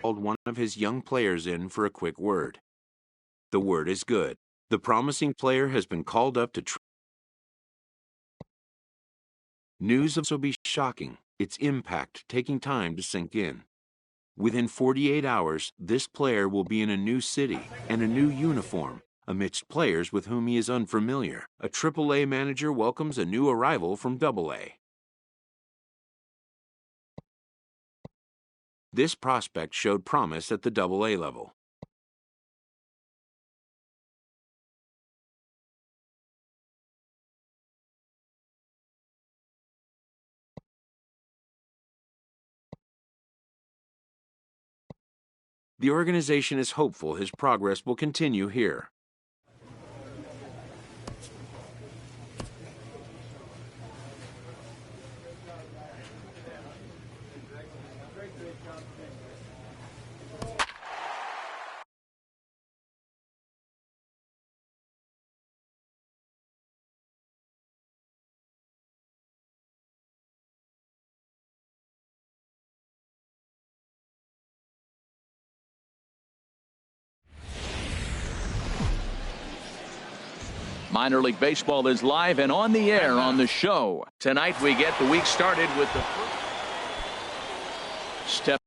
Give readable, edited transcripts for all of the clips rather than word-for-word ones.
called one of his young players in for a quick word. The word is good. The promising player has been called up to News of so be shocking, its impact taking time to sink in. Within 48 hours, this player will be in a new city and a new uniform, amidst players with whom he is unfamiliar. A AAA manager welcomes a new arrival from AA. This prospect showed promise at the AA level. The organization is hopeful his progress will continue here. Minor League Baseball is live and on the air on the show. Tonight we get the week started with the step.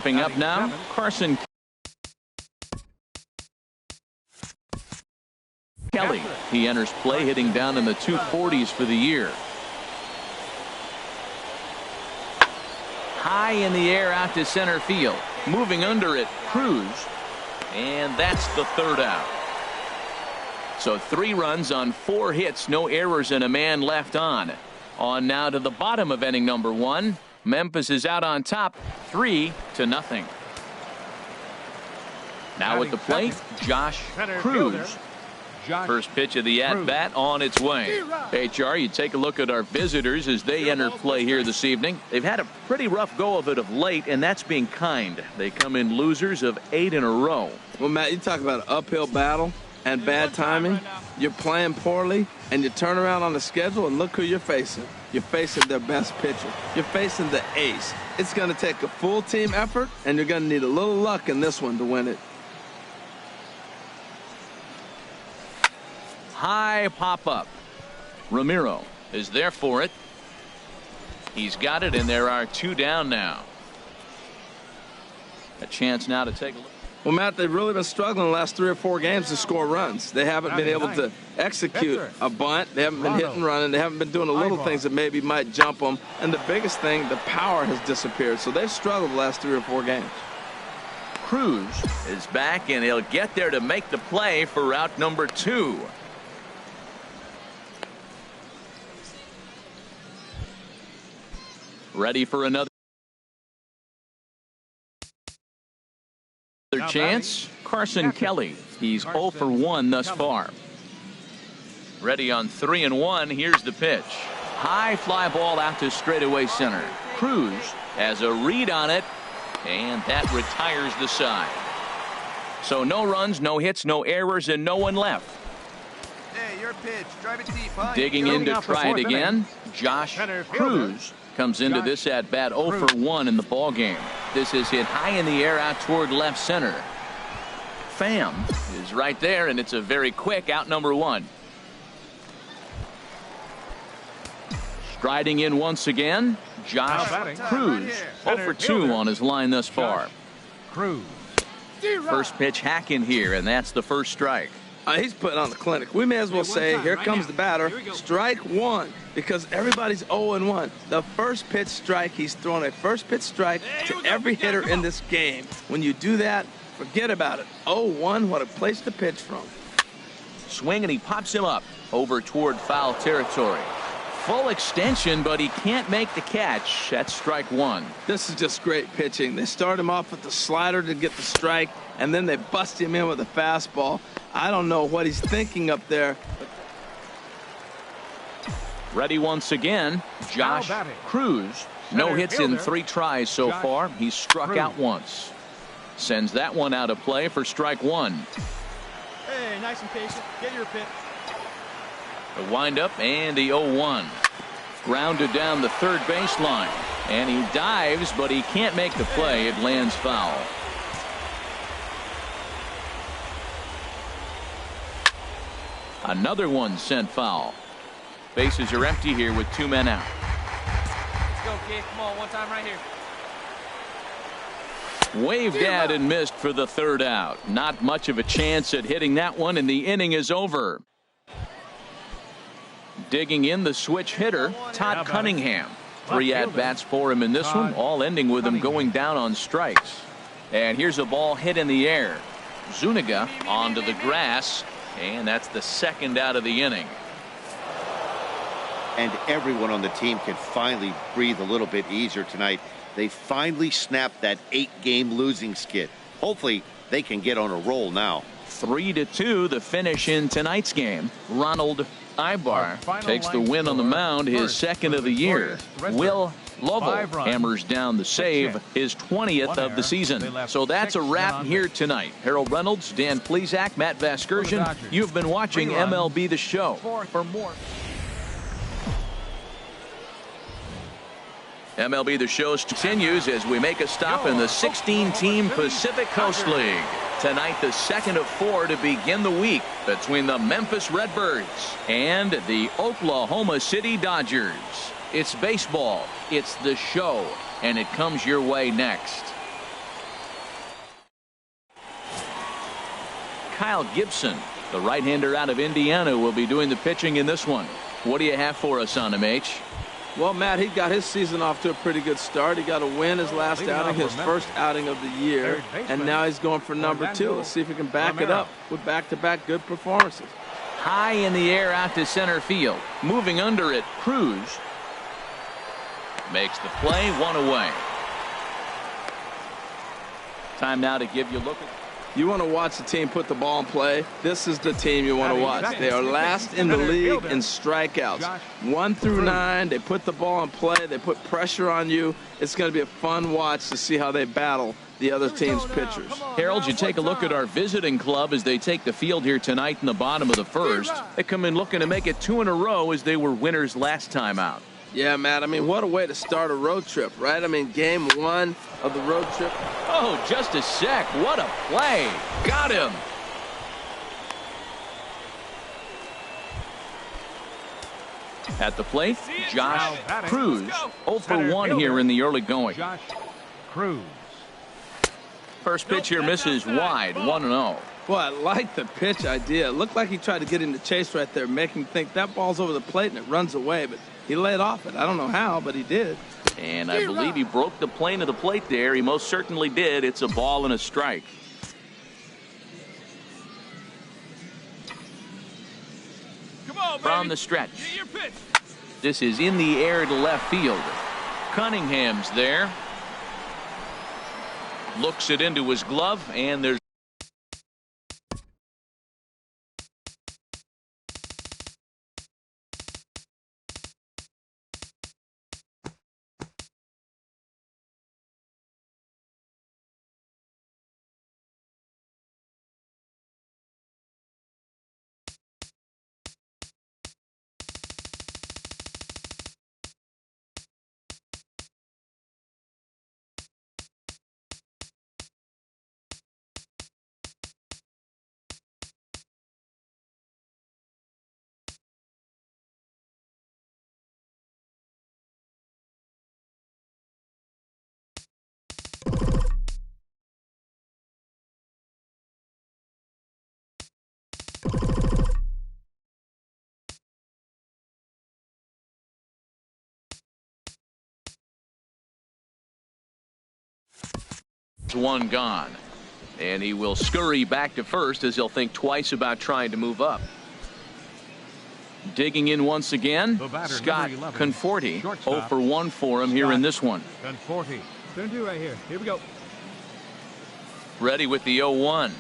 Up now, Carson Kelly. He enters play hitting down in the 240s for the year. High in the air out to center field. Moving under it, Kroos. And that's the third out. So 3 runs on 4 hits, no errors, and a man left on. On now to the bottom of inning number 1. Memphis is out on top, 3-0. Now at the plate, Josh Kroos. First pitch of the at-bat on its way. HR, you take a look at our visitors as they enter play here this evening. They've had a pretty rough go of it of late, and that's being kind. They come in losers of 8 in a row. Well, Matt, you talk about an uphill battle and bad timing. You're playing poorly, and you turn around on the schedule, and look who you're facing. You're facing their best pitcher. You're facing the ace. It's going to take a full team effort, and you're going to need a little luck in this one to win it. High pop-up. Ramiro is there for it. He's got it, and there are 2 down now. A chance now to take a look. Well, Matt, they've really been struggling the last 3 or 4 games to score runs. They haven't been able to execute a bunt. They haven't been hitting, running. They haven't been doing the little things that maybe might jump them. And the biggest thing, the power has disappeared. So they've struggled the last 3 or 4 games. Kroos is back, and he'll get there to make the play for route number 2. Ready for another chance. Carson Kelly. He's 0 for 1 thus far. Ready on 3-1. Here's the pitch. High fly ball out to straightaway center. Kroos has a read on it, and that retires the side. So no runs, no hits, no errors, and no one left. Hey, your pitch. Drive it deep, huh? Digging in to try it again. Josh Kroos comes into this at bat 0 for 1 in the ball game. This is hit high in the air out toward left center. Pham is right there, and it's a very quick out number 1. Striding in once again, Josh Kroos, 0 for 2 on his line thus far. Kroos. First pitch hacking here, and that's the first strike. He's putting on the clinic. We may as well say, here comes the batter. Strike one, because everybody's 0-1. The first pitch strike, he's throwing a first pitch strike to every hitter in this game. When you do that, forget about it. 0-1, what a place to pitch from. Swing, and he pops him up over toward foul territory. Full extension, but he can't make the catch. That's strike one. This is just great pitching. They start him off with the slider to get the strike, and then they bust him in with a fastball. I don't know what he's thinking up there. Ready once again, Josh Kroos. No hits in 3 tries so far. He's struck out once. Sends that one out of play for strike one. Hey, nice and patient. Get your pitch. The windup and the 0-1. Grounded down the third baseline. And he dives, but he can't make the play. It lands foul. Another one sent foul. Bases are empty here with 2 men out. Let's go, kid. Come on, one time right here. Waved at and missed for the third out. Not much of a chance at hitting that one, and the inning is over. Digging in the switch hitter, Todd Cunningham. 3 at-bats for him in this one, all ending with him going down on strikes. And here's a ball hit in the air. Zuniga onto the grass, and that's the second out of the inning. And everyone on the team can finally breathe a little bit easier tonight. They finally snapped that 8-game losing skid. Hopefully they can get on a roll now. 3-2 the finish in tonight's game. Ronald Ibar takes the win on the mound, his second of the year. Will Lovell hammers down the save, his 20th of the season. So that's a wrap here tonight. Harold Reynolds, Dan Plesac, Matt Vasgersian. You've been watching MLB The Show. For more. MLB The Show continues as we make a stop in the 16-team Pacific Coast League. Tonight, the second of 4 to begin the week between the Memphis Redbirds and the Oklahoma City Dodgers. It's baseball, it's the show, and it comes your way next. Kyle Gibson, the right-hander out of Indiana, will be doing the pitching in this one. What do you have for us on him, H? Well, Matt, he got his season off to a pretty good start. He got a win his last outing, his first outing of the year, and now he's going for number 2. Let's see if he can back it up with back-to-back good performances. High in the air out to center field. Moving under it, Kroos makes the play, 1 away. Time now to give you a look at. You want to watch the team put the ball in play. This is the team you want to watch. They are last in the league in strikeouts. 1 through 9. They put the ball in play. They put pressure on you. It's going to be a fun watch to see how they battle the other team's pitchers. Harold, you take a look at our visiting club as they take the field here tonight in the bottom of the first. They come in looking to make it 2 in a row as they were winners last time out. Yeah, Matt, I mean, what a way to start a road trip, right? I mean, game 1 of the road trip. Oh, just a sec. What a play. Got him. At the plate, Josh Kroos. 0 for 1 here in the early going. Josh Kroos. First pitch here misses wide, 1-0. Boy, I like the pitch idea. It looked like he tried to get him to chase right there, make him think that ball's over the plate and it runs away, but he laid off it. I don't know how, but he did. And I believe he broke the plane of the plate there. He most certainly did. It's a ball and a strike. Come on, From the stretch. Get your pitch. This is in the air to left field. Cunningham's there. Looks it into his glove, and there's One gone. And he will scurry back to first as he'll think twice about trying to move up. Digging in once again, Scott Conforti. 0 for 1 for him here in this one. Conforti. 2-2 right here. Here we go. Ready with the 0-1.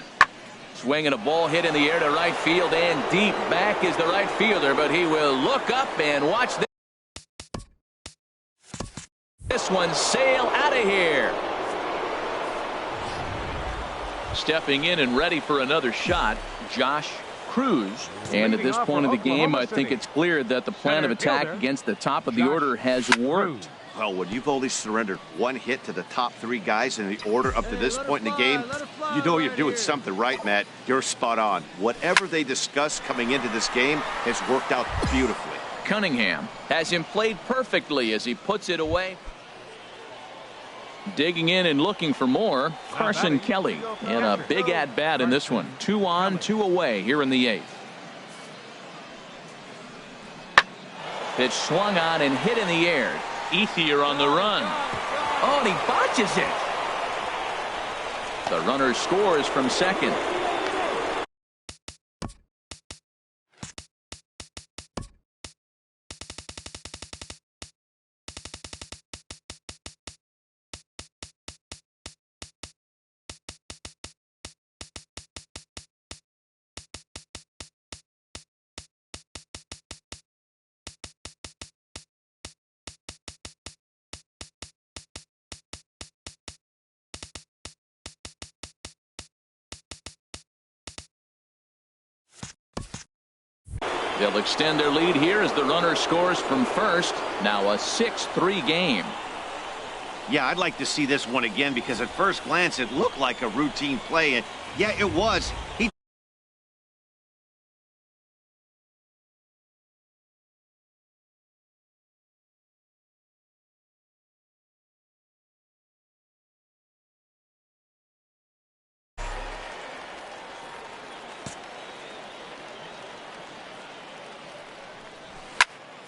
Swinging a ball hit in the air to right field and deep. Back is the right fielder, but he will look up and watch this one sail out of here. Stepping in and ready for another shot, Josh Kroos. And at this point of the game, I think it's clear that the plan of attack against the top of the order has worked. Well, when you've only surrendered one hit to the top 3 guys in the order up to this point in the game, you know you're doing something right, Matt. You're spot on. Whatever they discussed coming into this game has worked out beautifully. Cunningham has him played perfectly as he puts it away. Digging in and looking for more, Carson Kelly in a big at-bat in this one. 2 on, 2 away here in the 8th. Pitch swung on and hit in the air. Ethier on the run. Oh, and he botches it. The runner scores from second. They'll extend their lead here as the runner scores from first. Now a 6-3 game. Yeah, I'd like to see this one again because at first glance it looked like a routine play, and yeah, it was. He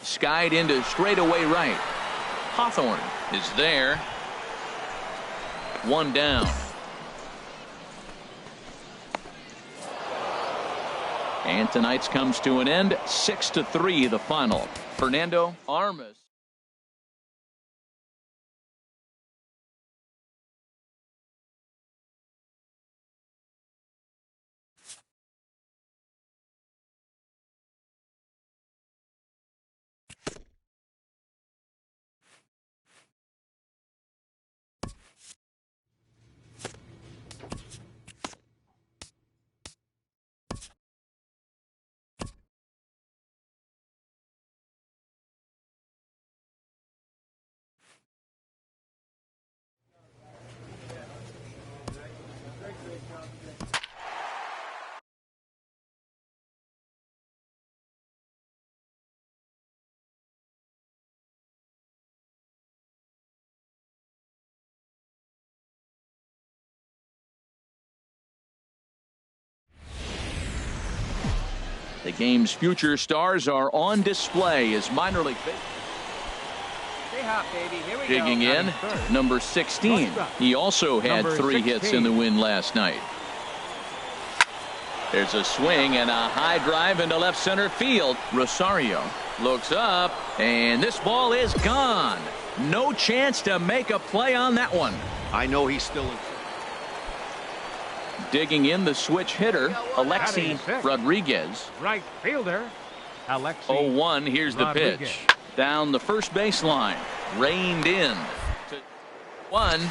Skied into straightaway right. Hawthorne is there. 1 down. And tonight's comes to an end. 6-3 the final. Fernando Armas. The game's future stars are on display as minor league baseball. Stay hot, baby. Here we Digging go. in, number 16. He also had Number 3 hits 16. in the win last night. There's a swing and a high drive into left center field. Rosario looks up, and this ball is gone. No chance to make a play on that one. I know he's still in. Digging in, the switch hitter, Alexi Rodriguez. Right fielder, Alexi. 0-1, here's the Rodriguez. pitch. Down the first baseline. Reined in. 1.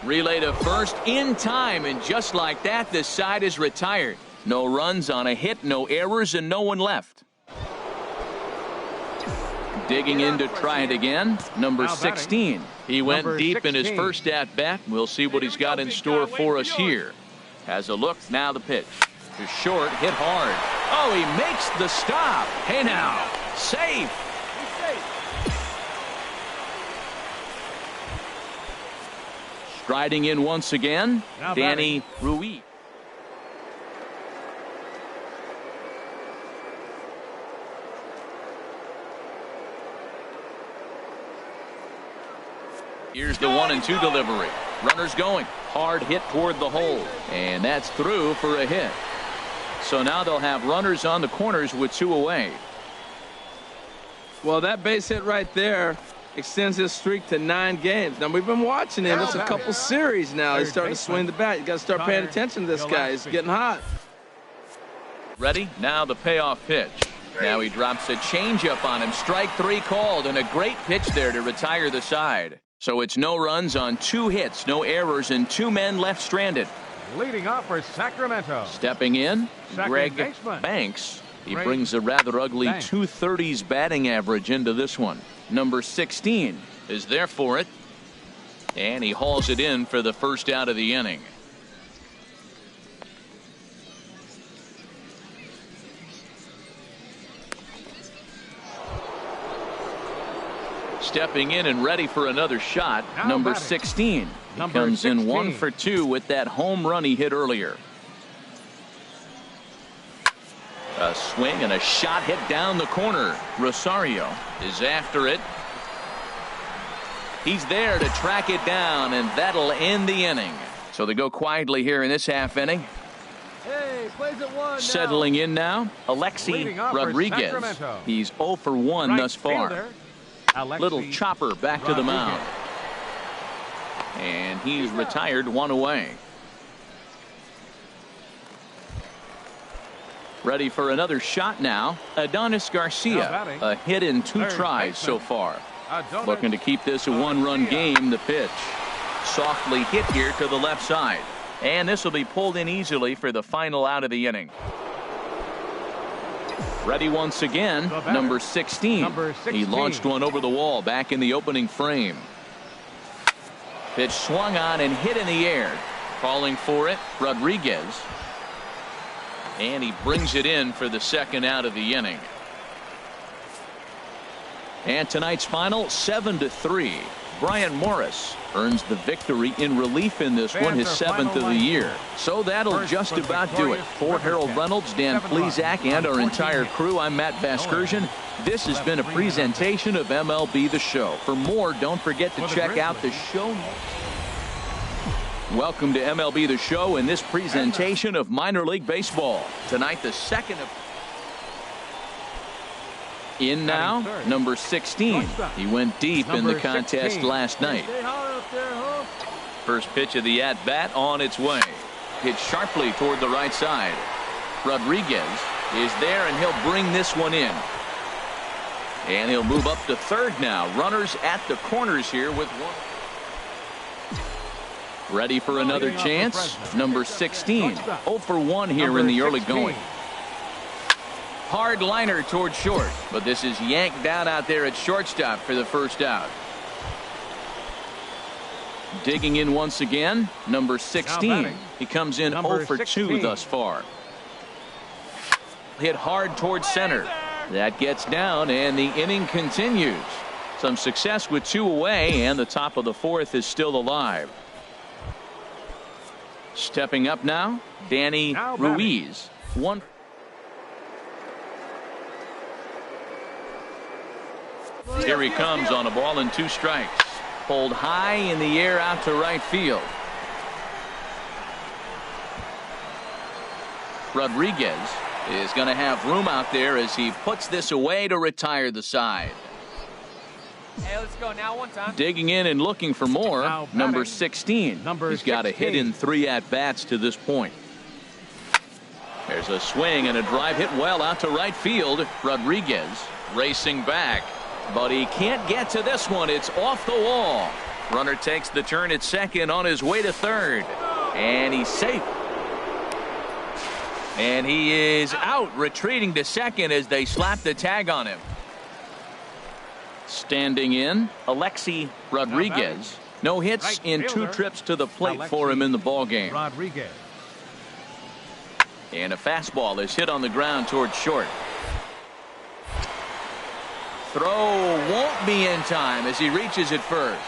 Relay to first in time, and just like that, the side is retired. No runs on a hit, no errors, and no one left. Digging in to try it again, number 16. He went Number deep in his 16. first at-bat. We'll see what he's got in store for us here. Has a look, now the pitch. To short, hit hard. Oh, he makes the stop. Hey now, safe. Striding in once again, Now Danny Ruiz. Here's the 1-2 delivery. Runners going. Hard hit toward the hole. And that's through for a hit. So now they'll have runners on the corners with 2 away. Well, that base hit right there extends his streak to 9 games. Now, we've been watching him. It's a couple series now. He's starting to swing the bat. You got to start paying attention to this guy. He's getting hot. Ready? Now the payoff pitch. Now he drops a changeup on him. Strike 3 called, and a great pitch there to retire the side. So it's no runs on 2 hits, no errors, and 2 men left stranded. Leading off for Sacramento. Stepping in, Second Greg baseman. Banks. He Greg brings a rather ugly Banks. 230s batting average into this one. Number 16 is there for it. And he hauls it in for the first out of the inning. Stepping in and ready for another shot, Now number batting. 16. He Number comes in 1 16. for 2 with that home run he hit earlier. A swing and a shot hit down the corner. Rosario is after it. He's there to track it down, and that'll end the inning. So they go quietly here in this half inning. Hey, plays at 1 Settling in now, Alexi Leading off for Rodriguez. Sacramento. He's 0 for 1 Right thus far. fielder, Alexi Little chopper back to the Rodriguez. mound. And he's retired 1 away. Ready for another shot now. Adonis Now Garcia. batting. A hit in 2 Third tries so baseman. far. Adonis Looking to keep this a 1-run Garcia. game. The pitch. Softly hit here to the left side. And this will be pulled in easily for the final out of the inning. Ready once again, The batter. number 16. Number He 16. launched one over the wall back in the opening frame. Pitch swung on and hit in the air. Calling for it, Rodriguez. And he brings it in for the second out of the inning. And tonight's final, 7-3. Brian Morris earns the victory in relief in this one, his Fans are 7th of the final year. So that'll First just for the about do it. victorious For Harold 7 Reynolds, Dan runs Plesac, and on our 14 entire hits. crew, I'm Matt Vasgersian. This has been a presentation of MLB The Show. For more, don't forget to For the check out the Grizzlies. show notes. Welcome to MLB The Show in this presentation of minor league baseball. Tonight, the second of... In now, third. number 16. He went deep in the Number contest 16. last night. Stay hard up there, Hope. First pitch of the at-bat on its way. Hit sharply toward the right side. Rodriguez is there, and he'll bring this one in. And he'll move up to third now. Runners at the corners here with 1. Ready for another Leading off for chance. Fresno. Number 16. 0 for 1 here Number in the early 16. going. Hard liner toward short, but this is yanked down out there at shortstop for the first out. Digging in once again, number 16. batting. He comes in Number 0 for 2 16. thus far. Hit hard towards center. That gets down, and the inning continues. Some success with 2 away, and the top of the 4th is still alive. Stepping up now, Danny Now batting. Ruiz. 1. Here he comes on a ball and 2 strikes. Pulled high in the air out to right field. Rodriguez is going to have room out there as he puts this away to retire the side. Hey, let's go now one time. Digging in and looking for more, Now batting. number 16. Number He's got a hit 16. in 3 at-bats to this point. There's a swing and a drive hit well out to right field. Rodriguez racing back, but he can't get to this one. It's off the wall. Runner takes the turn at second on his way to third, and he's safe. And he is out, retreating to second as they slap the tag on him. Standing in, Alexi Rodriguez. No hits Right in 2 fielder, trips to the plate for Alexi him in the ballgame. Rodriguez. And a fastball is hit on the ground towards short. Throw won't be in time as he reaches it first.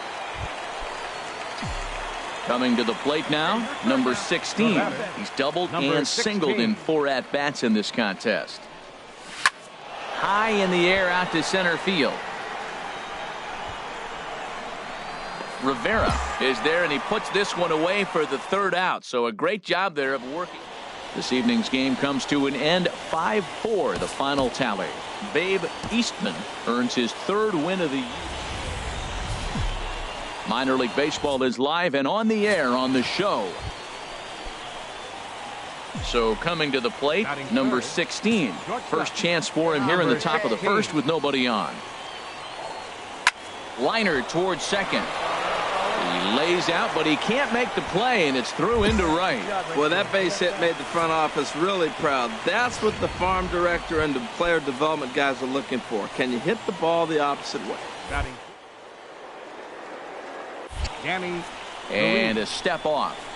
Coming to the plate now, number 16. He's doubled Number and singled 16. in 4 at-bats in this contest. High in the air out to center field. Rivera is there, and he puts this one away for the third out. So a great job there of working. This evening's game comes to an end 5-4, the final tally. Babe Eastman earns his third win of the year. Minor League Baseball is live and on the air on the show. So coming to the plate, number 16. First chance for him here in the top of the first with nobody on. Liner towards second. He lays out, but he can't make the play, and it's through into right. Well, that base hit made the front office really proud. That's what the farm director and the player development guys are looking for. Can you hit the ball the opposite way? And a step off.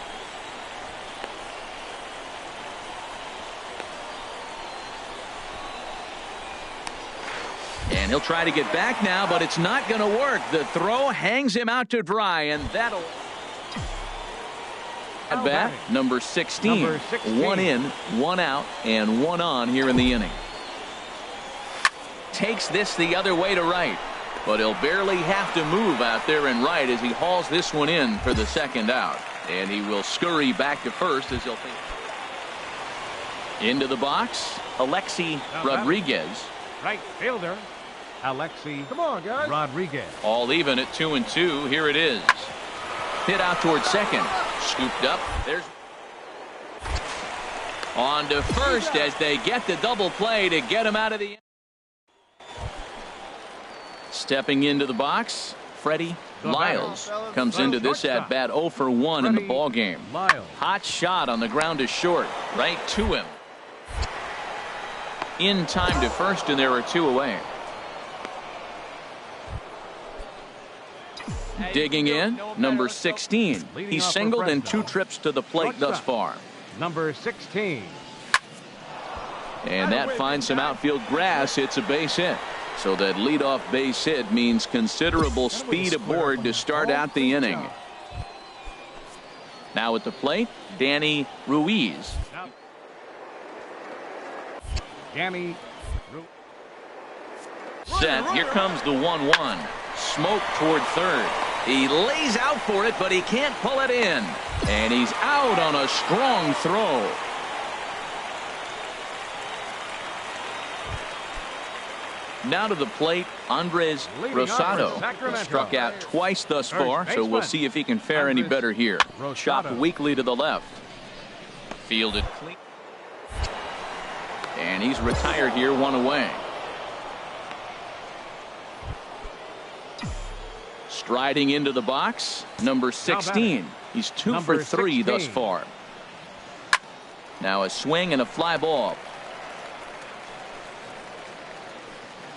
And he'll try to get back now, but it's not going to work. The throw hangs him out to dry, and that'll... At bat, number 16. 1 in, 1 out, and 1 on here in the inning. Takes this the other way to right, but he'll barely have to move out there in right as he hauls this one in for the second out. And he will scurry back to first as he'll think. Into the box, Alexi Rodriguez. Right fielder, Alexi Rodriguez. All even at 2-2. Here it is. Hit out towards second. Scooped up. There's on to first as they get the double play to get him out of the. Stepping into the box, Freddie Lyles comes into this at bat 0 for 1 in the ball game. Hot shot on the ground to short, right to him. In time to first, and there are 2 away. Digging in, number 16. He's singled in 2 trips to the plate thus far. Number 16. And that finds some outfield grass. It's a base hit. So that leadoff base hit means considerable speed aboard to start out the inning. Now at the plate, Danny Ruiz. Set. Here comes the 1-1. Smoke toward third. He lays out for it, but he can't pull it in. And he's out on a strong throw. Now to the plate, Andres Rosado. Struck out twice thus far, so we'll see if he can fare any better here. Chopped weakly to the left. Fielded clean. And he's retired here, 1 away. Striding into the box, number 16. He's 2 for 3 thus far. Now a swing and a fly ball.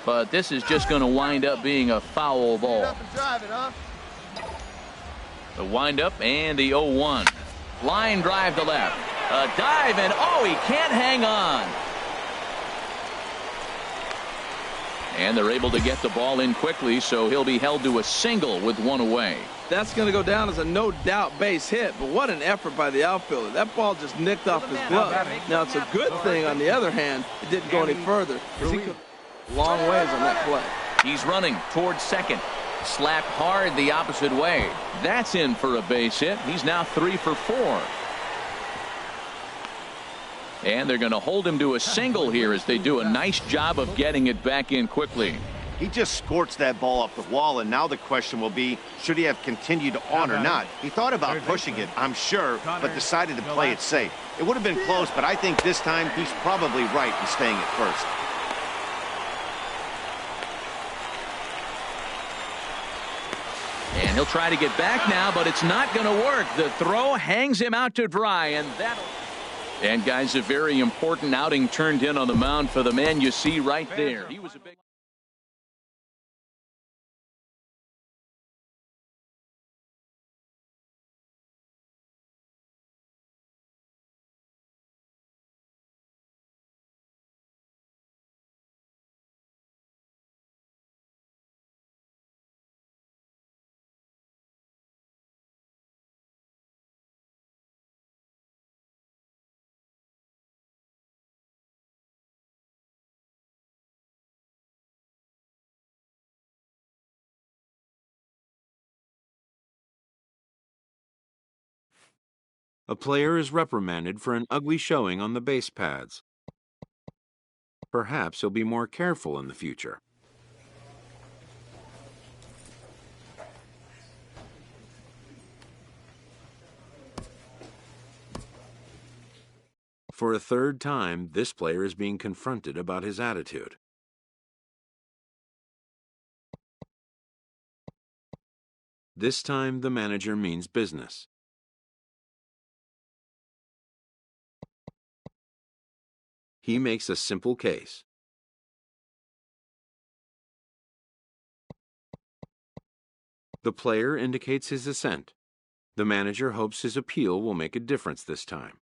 But this is just going to wind up being a foul ball. The windup and the 0-1. Line drive to left. A dive, and oh, he can't hang on. And they're able to get the ball in quickly, so he'll be held to a single with 1 away. That's going to go down as a no-doubt base hit, but what an effort by the outfielder. That ball just nicked off his glove. Now, it's a good thing, on the other hand, it didn't go any further, because he could long ways on that play. He's running towards second. Slapped hard the opposite way. That's in for a base hit. He's now 3 for 4. And they're going to hold him to a single here as they do a nice job of getting it back in quickly. He just scorched that ball up the wall, and now the question will be, should he have continued on or not? He thought about pushing it, I'm sure, but decided to play it safe. It would have been close, but I think this time he's probably right in staying at first. And he'll try to get back now, but it's not going to work. The throw hangs him out to dry, and that'll... And guys, a very important outing turned in on the mound for the man you see right there. He was a big... A player is reprimanded for an ugly showing on the base pads. Perhaps he'll be more careful in the future. For a third time, this player is being confronted about his attitude. This time, the manager means business. He makes a simple case. The player indicates his assent. The manager hopes his appeal will make a difference this time.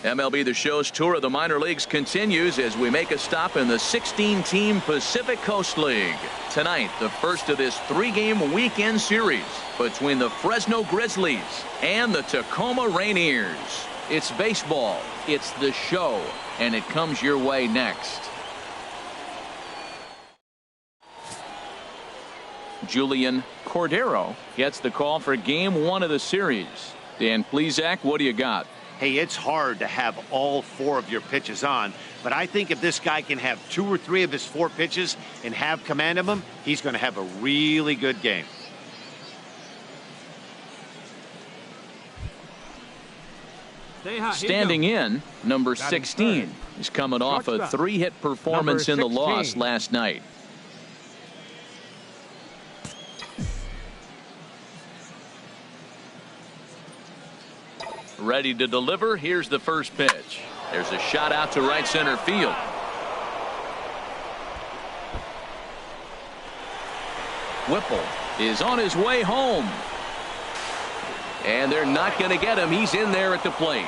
MLB The Show's tour of the minor leagues continues as we make a stop in the 16-team Pacific Coast League. Tonight, the first of this three-game weekend series between the Fresno Grizzlies and the Tacoma Rainiers. It's baseball, it's the show, and it comes your way next. Julian Cordero gets the call for game one of the series. Dan Plesac, what do you got? Hey, it's hard to have all four of your pitches on, but I think if this guy can have 2 or 3 of his 4 pitches and have command of them, he's going to have a really good game. Standing in, number 16. He's coming off a 3-hit performance in the loss last night. Ready to deliver. Here's the first pitch. There's a shot out to right center field. Whipple is on his way home. And they're not going to get him. He's in there at the plate.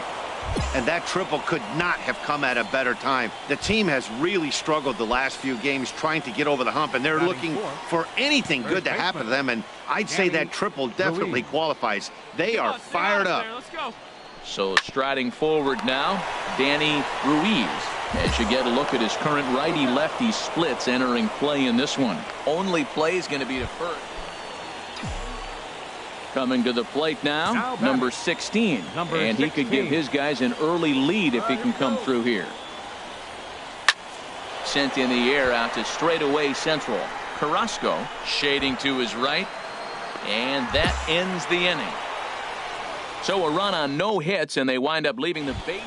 And that triple could not have come at a better time. The team has really struggled the last few games trying to get over the hump, and they're looking for anything good to happen to them, and I'd say that triple definitely qualifies. They are fired up. So striding forward now, Danny Ruiz. As you get a look at his current righty-lefty splits entering play in this one. Only play is going to be to first. Coming to the plate now, number 16. And he could give his guys an early lead if he can come through here. Sent in the air out to straightaway central. Carrasco shading to his right. And that ends the inning. So a run on no hits, and they wind up leaving the base.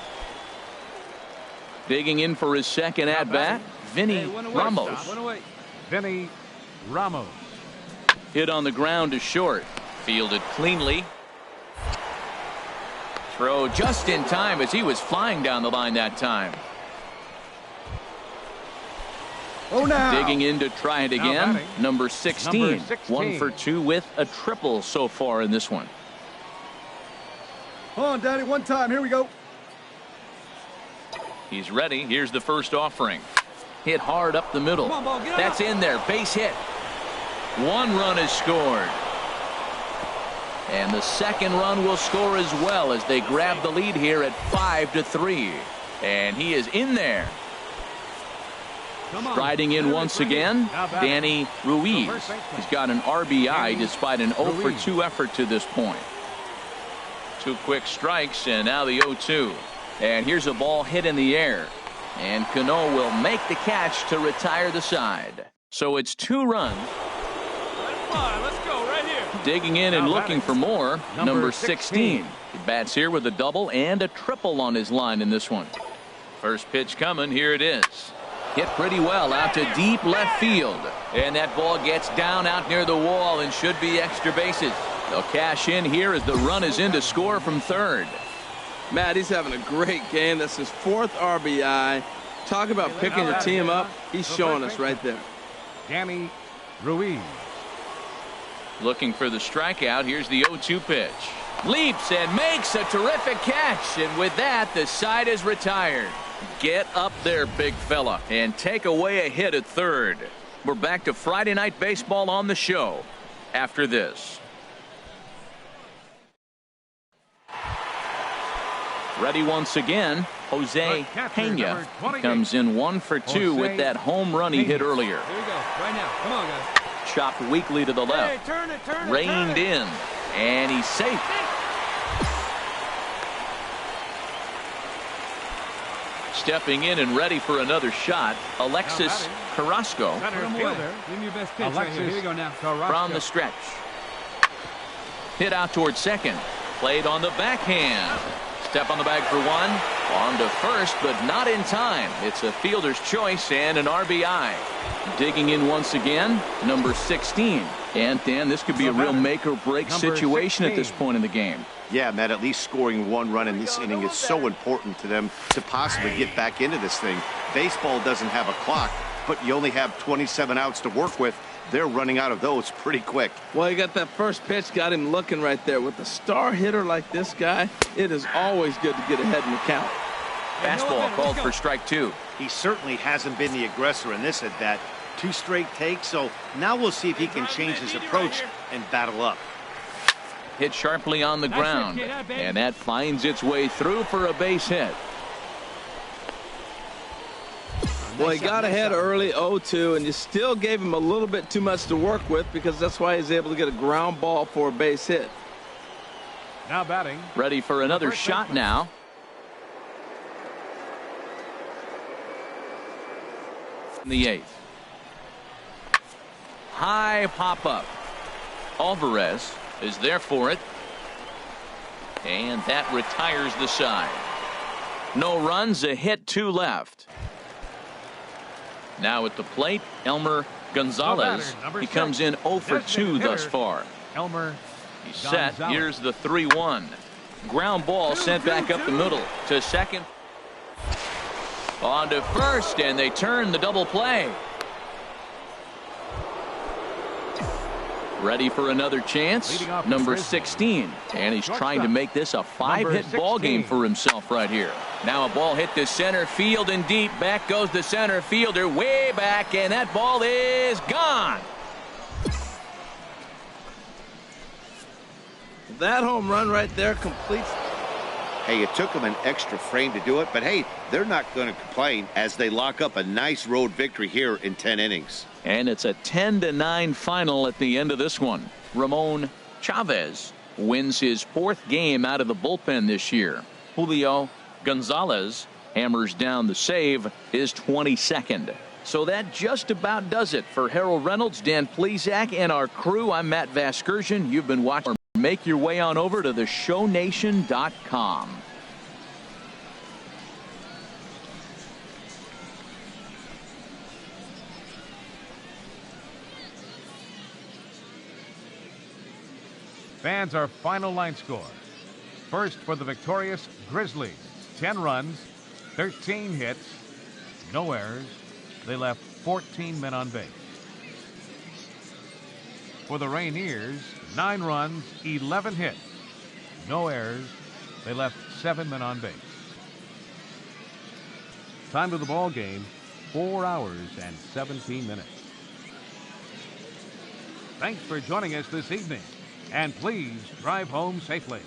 Digging in for his second at-bat, Vinny Ramos. Vinny Ramos. Hit on the ground to short. Fielded cleanly. Throw just in time as he was flying down the line that time. Oh, now. Digging in to try it again. Number 16. 1 for 2 with a triple so far in this one. Hold on, Daddy. One time. Here we go. He's ready. Here's the first offering. Hit hard up the middle. Come on, ball, get That's up. in there. Base hit. 1 run is scored. And the second run will score as well as they grab the lead here at 5-3. And he is in there. Striding in once again, Danny Ruiz. He's got an RBI despite an 0 for 2 effort to this point. 2 quick strikes, and now the 0-2. And here's a ball hit in the air. And Cano will make the catch to retire the side. So it's 2 runs. Let's go right here. Digging in and looking for more, number 16. He bats here with a double and a triple on his line in this one. First pitch coming. Here it is. Hit pretty well out to deep left field. And that ball gets down out near the wall and should be extra bases. They'll cash in here as the run is in to score from third. Matt, he's having a great game. That's his 4th RBI. Talk about picking your team up. He's showing us right there. Danny Ruiz. Looking for the strikeout. Here's the 0-2 pitch. Leaps and makes a terrific catch. And with that, the side is retired. Get up there, big fella, and take away a hit at third. We're back to Friday Night Baseball on the show after this. Ready once again, Jose Pena comes in 1 for 2 with that home run he hit earlier. Here we go. Right now. Come on, guys. Chopped weakly to the left. Hey, Reined in. And he's safe. Stepping in and ready for another shot, Alexis Carrasco from the stretch. Hit out towards second. Played on the backhand. Step on the bag for one. On to first, but not in time. It's a fielder's choice and an RBI. Digging in once again, number 16. And Dan, this could be a real make or break situation at this point in the game. Yeah, Matt, at least scoring 1 run in this inning is so important to them to possibly get back into this thing. Baseball doesn't have a clock, but you only have 27 outs to work with. They're running out of those pretty quick. Well, you got that first pitch, got him looking right there. With a star hitter like this guy, it is always good to get ahead in the count. Fastball called for strike 2. He certainly hasn't been the aggressor in this at bat. 2 straight takes, so now we'll see if he can change his approach and battle up. Hit sharply on the ground, and that finds its way through for a base hit. Well, he got ahead early, 0-2, and you still gave him a little bit too much to work with because that's why he's able to get a ground ball for a base hit. Now batting. Ready for another shot now. In the 8th. High pop up. Alvarez is there for it. And that retires the side. No runs, a hit, 2 left. Now at the plate, Elmer Gonzalez. He comes in 0 for 2 thus far. Elmer. He's set. Here's the 3-1. Ground ball sent back up the middle to second. On to first, and they turn the double play. Ready for another chance, number 16. And he's trying to make this a 5-hit ball game for himself right here. Now a ball hit to center field and deep. Back goes the center fielder way back, and that ball is gone. That home run right there completes. Hey, it took them an extra frame to do it, but hey, they're not going to complain as they lock up a nice road victory here in 10 innings. And it's a 10-9 final at the end of this one. Ramon Chavez wins his 4th game out of the bullpen this year. Julio Gonzalez hammers down the save, his 22nd. So that just about does it for Harold Reynolds, Dan Plesac, and our crew. I'm Matt Vasgersian. You've been watching. Make your way on over to theshownation.com. Fans, our final line score. First for the victorious Grizzlies. 10 runs, 13 hits, no errors. They left 14 men on base. For the Rainiers, 9 runs, 11 hits, no errors. They left 7 men on base. Time to the ball game, 4 hours and 17 minutes. Thanks for joining us this evening, and please drive home safely.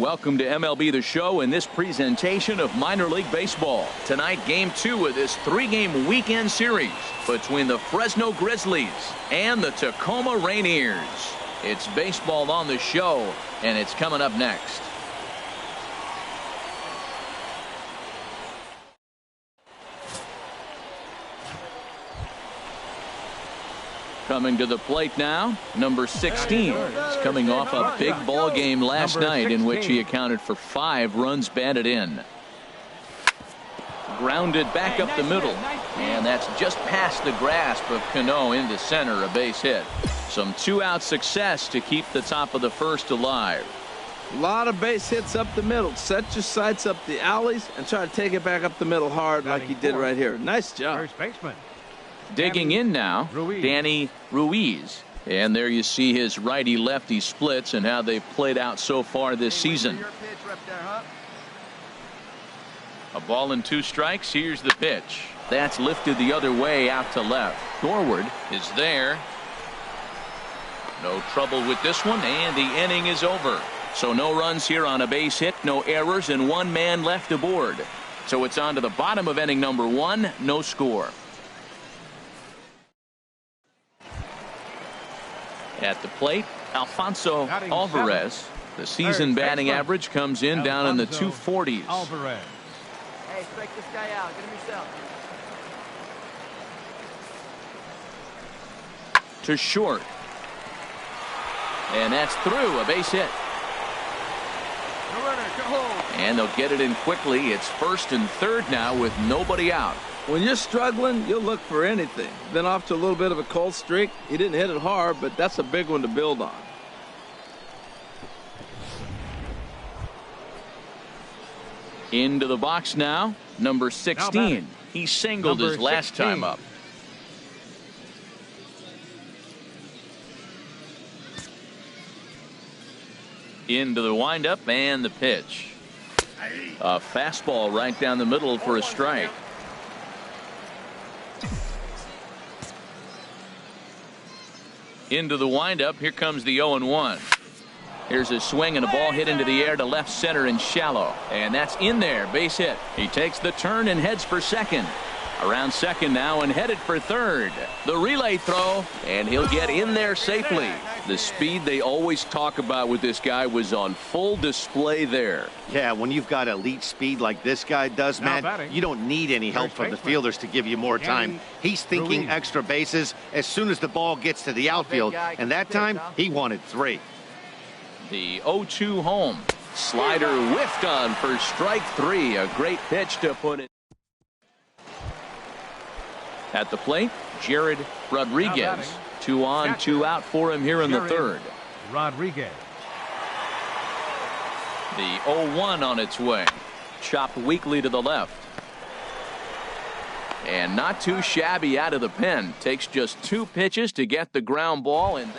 Welcome to MLB The Show in this presentation of minor league baseball. Tonight, game 2 of this 3-game weekend series between the Fresno Grizzlies and the Tacoma Rainiers. It's baseball on the show, and it's coming up next. Coming to the plate now, number 16. He's coming off a big ball game last night in which he accounted for 5 runs batted in. Grounded back up the middle, and that's just past the grasp of Cano into center, a base hit. Some 2-out success to keep the top of the first alive. A lot of base hits up the middle. Set your sights up the alleys and try to take it back up the middle hard like he did right here. Nice job. First baseman. Digging in now, Danny Ruiz. And there you see his righty-lefty splits and how they've played out so far this season. A ball and 2 strikes. Here's the pitch. That's lifted the other way out to left. Forward is there. No trouble with this one, and the inning is over. So no runs here on a base hit, no errors, and 1 man left aboard. So it's on to the bottom of inning number 1, no score. At the plate, Alfonso Alvarez. The season batting average comes in down in the 240s. Alvarez. Hey, strike this guy out. Get him yourself. To short. And that's through, a base hit. No runner, go home. And they'll get it in quickly. It's first and third now with nobody out. When you're struggling, you'll look for anything. Been off to a little bit of a cold streak. He didn't hit it hard, but that's a big one to build on. Into the box now, number 16. He singled his last time up. Into the windup and the pitch. A fastball right down the middle for a strike. Into the windup. Here comes the 0-1. Here's a swing and a ball hit into the air to left center and shallow. And that's in there. Base hit. He takes the turn and heads for second. Around second now and headed for third. The relay throw, and he'll get in there safely. The speed they always talk about with this guy was on full display there. Yeah, when you've got elite speed like this guy does, man, you don't need any help from the fielders to give you more time. He's thinking extra bases as soon as the ball gets to the outfield, and that time he wanted 3. The 0-2 home. Slider whiffed on for strike 3. A great pitch to put it. At the plate, Jared Rodriguez. 2 on, 2 out for him here in the third. Rodriguez. The 0-1 on its way. Chopped weakly to the left. And not too shabby out of the pen. Takes just 2 pitches to get the ground ball. And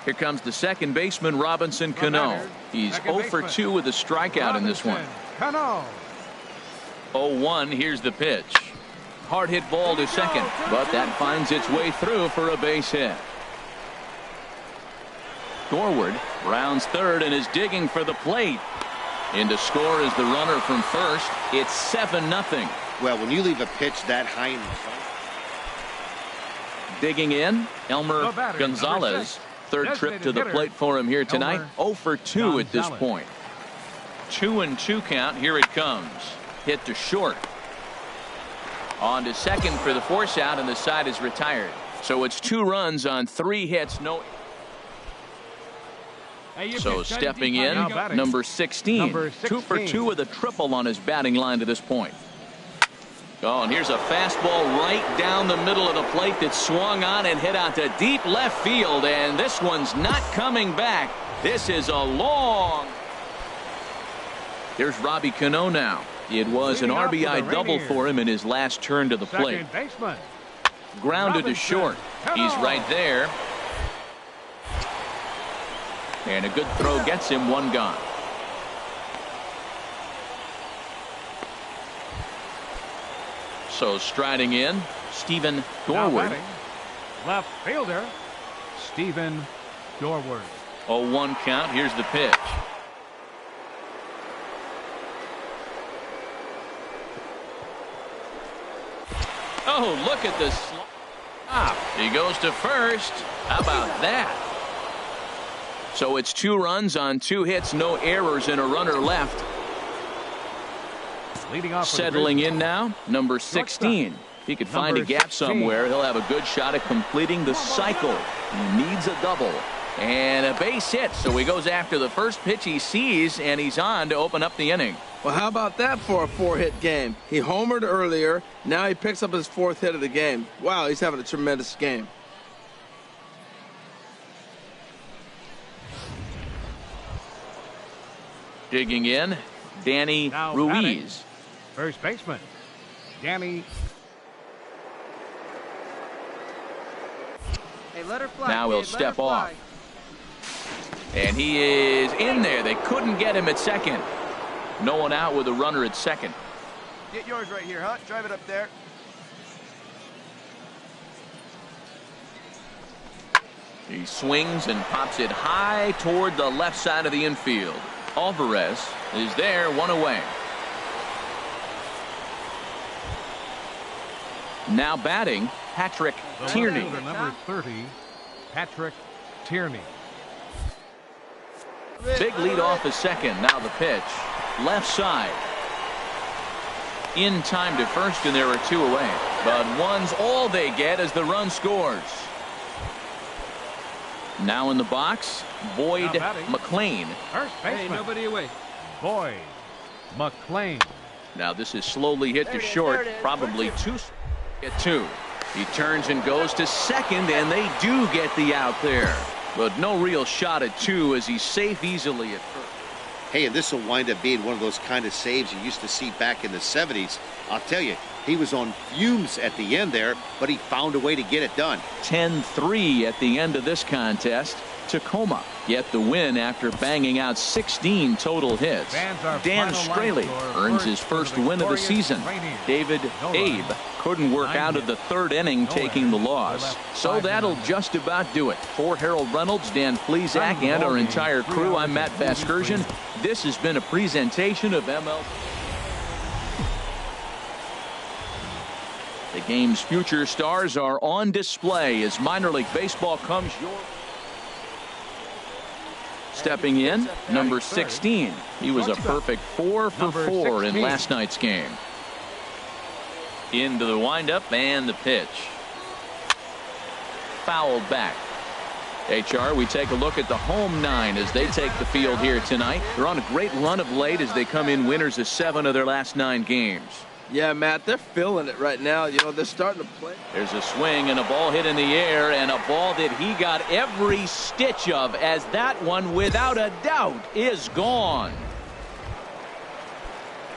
here comes the second baseman, Robinson Cano. He's 0 for 2 with a strikeout in this one. Cano. 0-1, here's the pitch. Hard hit ball to second, but that finds its way through for a base hit. Forward, rounds third and is digging for the plate. In to score is the runner from first. It's 7-0. Well, when you leave a pitch that high in the zone. Digging in, Elmer Gonzalez. Third trip to the plate for him here tonight. 0 for 2 at this point. 2-2 count. Here it comes. Hit to short. On to second for the force out, and the side is retired. So it's 2 runs on 3 hits. No. So stepping in, number 16. 2 for 2 with a triple on his batting line to this point. Oh, and here's a fastball right down the middle of the plate that swung on and hit out to deep left field. And this one's not coming back. This is a long. Here's Robbie Cano now. It was an RBI double for him in his last turn to the plate. Grounded to short. He's right there. And a good throw gets him 1 gone. So striding in, Stephen Dorward. Left fielder, Stephen Dorward. 0-1 count. Here's the pitch. Oh, look at this stop. He goes to first. How about that? So it's 2 runs on 2 hits, no errors, and a runner left. Leading off settling in now, number 16. If he could find a gap somewhere, he'll have a good shot at completing the cycle. He needs a double. And a base hit, so he goes after the first pitch he sees, and he's on to open up the inning. Well, how about that for a 4-hit game? He homered earlier. Now he picks up his 4th hit of the game. Wow, he's having a tremendous game. Digging in, Danny Now Ruiz. batting, first baseman, Danny. Hey, let her fly. Now he'll kid. Let her step off. fly. And he is in there. They couldn't get him at second. No one out with a runner at second. Get yours right here, Hunt. Drive it up there. He swings and pops it high toward the left side of the infield. Alvarez is there, 1 away. Now batting, Patrick The Tierney. left fielder, number 30, Patrick Tierney. Big lead off the second. Now the pitch. Left side. In time to first, and there are 2 away. But 1's all they get as the run scores. Now in the box, Boyd McLean. First baseman. Hey, nobody away. Boyd McLean. Now this is slowly hit to short. Probably 2 at 2. He turns and goes to second, and they do get the out there. But no real shot at 2 as he's safe easily at first. Hey, and this will wind up being one of those kind of saves you used to see back in the 70s. I'll tell you, he was on fumes at the end there, but he found a way to get it done. 10-3 at the end of this contest. Tacoma get the win after banging out 16 total hits. Dan Straley earns his first win of the season. David Abe couldn't work out of the 3rd inning, taking the loss. So that'll just about do it. For Harold Reynolds, Dan Plesac, and our entire crew, I'm Matt Vasgersian. This has been a presentation of MLB. The game's future stars are on display as minor league baseball comes your way. Stepping in, number 16. He was a perfect 4 for 4 in last night's game. Into the windup and the pitch. Fouled back. HR, we take a look at the home 9 as they take the field here tonight. They're on a great run of late as they come in winners of 7 of their last 9 games. Yeah, Matt, they're feeling it right now. You know, they're starting to play. There's a swing and a ball hit in the air, and a ball that he got every stitch of, as that one, without a doubt, is gone.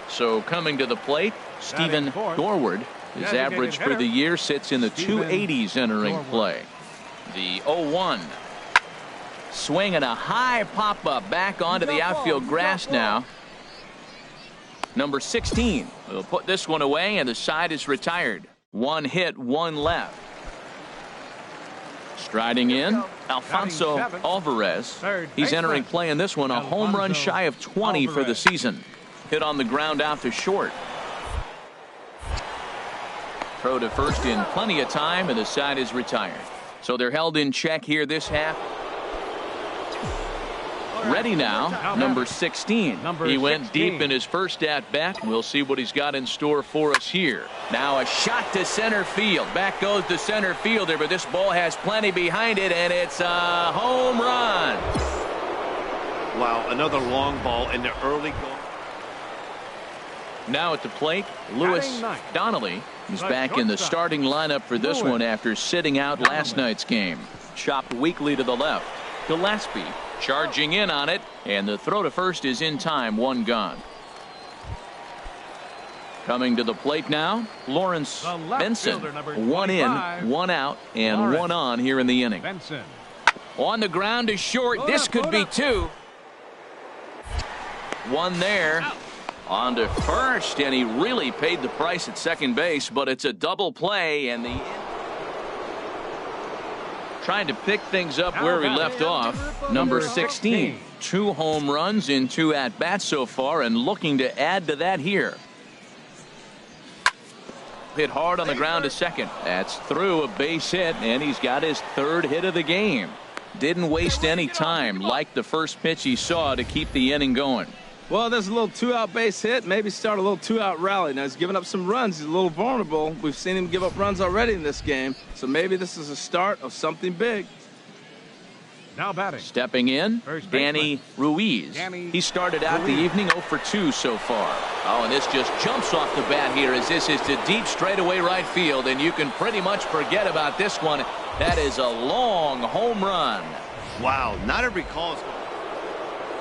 So coming to the plate, Stephen Dorward. His average for the year sits in the 280s entering play. The 0-1. Swing and a high pop-up back onto the outfield grass now. Number 16 will put this one away, and the side is retired. 1 hit, 1 left. Striding in, Alfonso Alvarez. He's entering play in this one, a home run shy of 20 for the season. Hit on the ground out to short. Throw to first in plenty of time, and the side is retired. So they're held in check here this half. Ready now, number 16. He went deep in his first at-bat. We'll see what he's got in store for us here. Now a shot to center field. Back goes the center fielder, but this ball has plenty behind it, and it's a home run. Wow, another long ball in the early goal. Now at the plate, Lewis Donnelly is back in the starting lineup for this one after sitting out last night's game. Chopped weakly to the left. Gillespie charging in on it, and the throw to first is in time, 1 gone. Coming to the plate now, Lawrence Benson. 1 in, 1 out, and 1 on here in the inning. On the ground to short. This could be 2. 1 there. On to first, and he really paid the price at second base, but it's a double play, and the trying to pick things up where he left off. Number 16. 2 home runs in 2 at-bats so far, and looking to add to that here. hit hard on the ground to second. That's through a base hit, and he's got his third hit of the game. Didn't waste any time like the first pitch he saw to keep the inning going. Well, there's a little two-out base hit. Maybe start a little two-out rally. Now, he's giving up some runs. He's a little vulnerable. We've seen him give up runs already in this game. So maybe this is a start of something big. Now batting. Stepping in, Danny Ruiz. He started out the evening 0 for 2 so far. Oh, and this just jumps off the bat here as this is to deep straightaway right field, and you can pretty much forget about this one. That is a long home run. Wow, not every call is...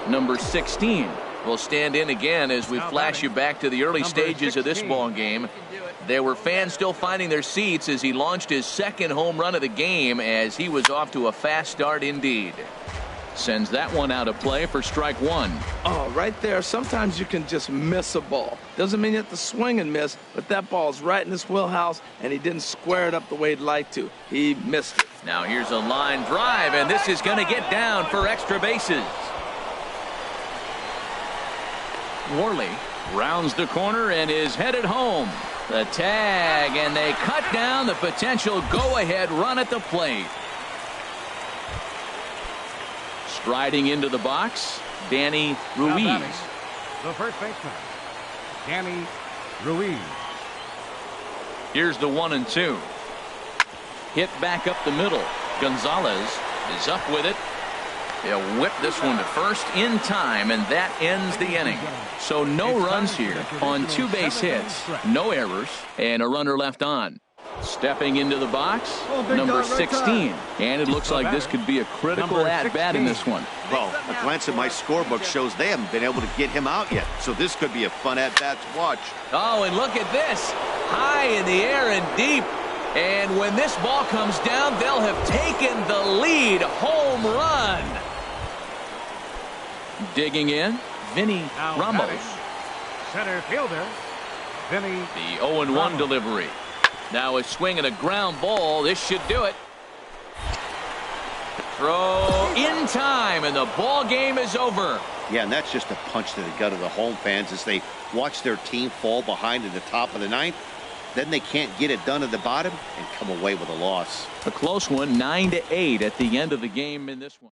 Number 16 will stand in again as we flash you back to the early stages of this ball game. There were fans still finding their seats as he launched his second home run of the game as he was off to a fast start indeed. Sends that one out of play for strike one. Oh, right there. Sometimes you can just miss a ball. Doesn't mean you have to swing and miss, but that ball's right in his wheelhouse, and he didn't square it up the way he'd like to. He missed it. Now here's a line drive, and this is going to get down for extra bases. Worley rounds the corner and is headed home. The tag, and they cut down the potential go-ahead run at the plate. Striding into the box, Danny Ruiz. The first baseman, Danny Ruiz. Here's the 1-2. Hit back up the middle. Gonzalez is up with it. He'll whip this one to first in time, and that ends the inning. So no runs here on 2 base hits, no errors, and a runner left on. Stepping into the box, number 16. And it looks like this could be a critical at-bat in this one. Well, a glance at my scorebook shows they haven't been able to get him out yet. So this could be a fun at-bat to watch. Oh, and look at this. High in the air and deep. And when this ball comes down, they'll have taken the lead. Home run. Digging in, Vinny Ramos. Center fielder, Vinny. The 0-1 delivery. Now a swing and a ground ball. This should do it. Throw in time, and the ball game is over. Yeah, and that's just a punch to the gut of the home fans as they watch their team fall behind in the top of the ninth. Then they can't get it done at the bottom and come away with a loss. A close one, 9-8 at the end of the game in this one.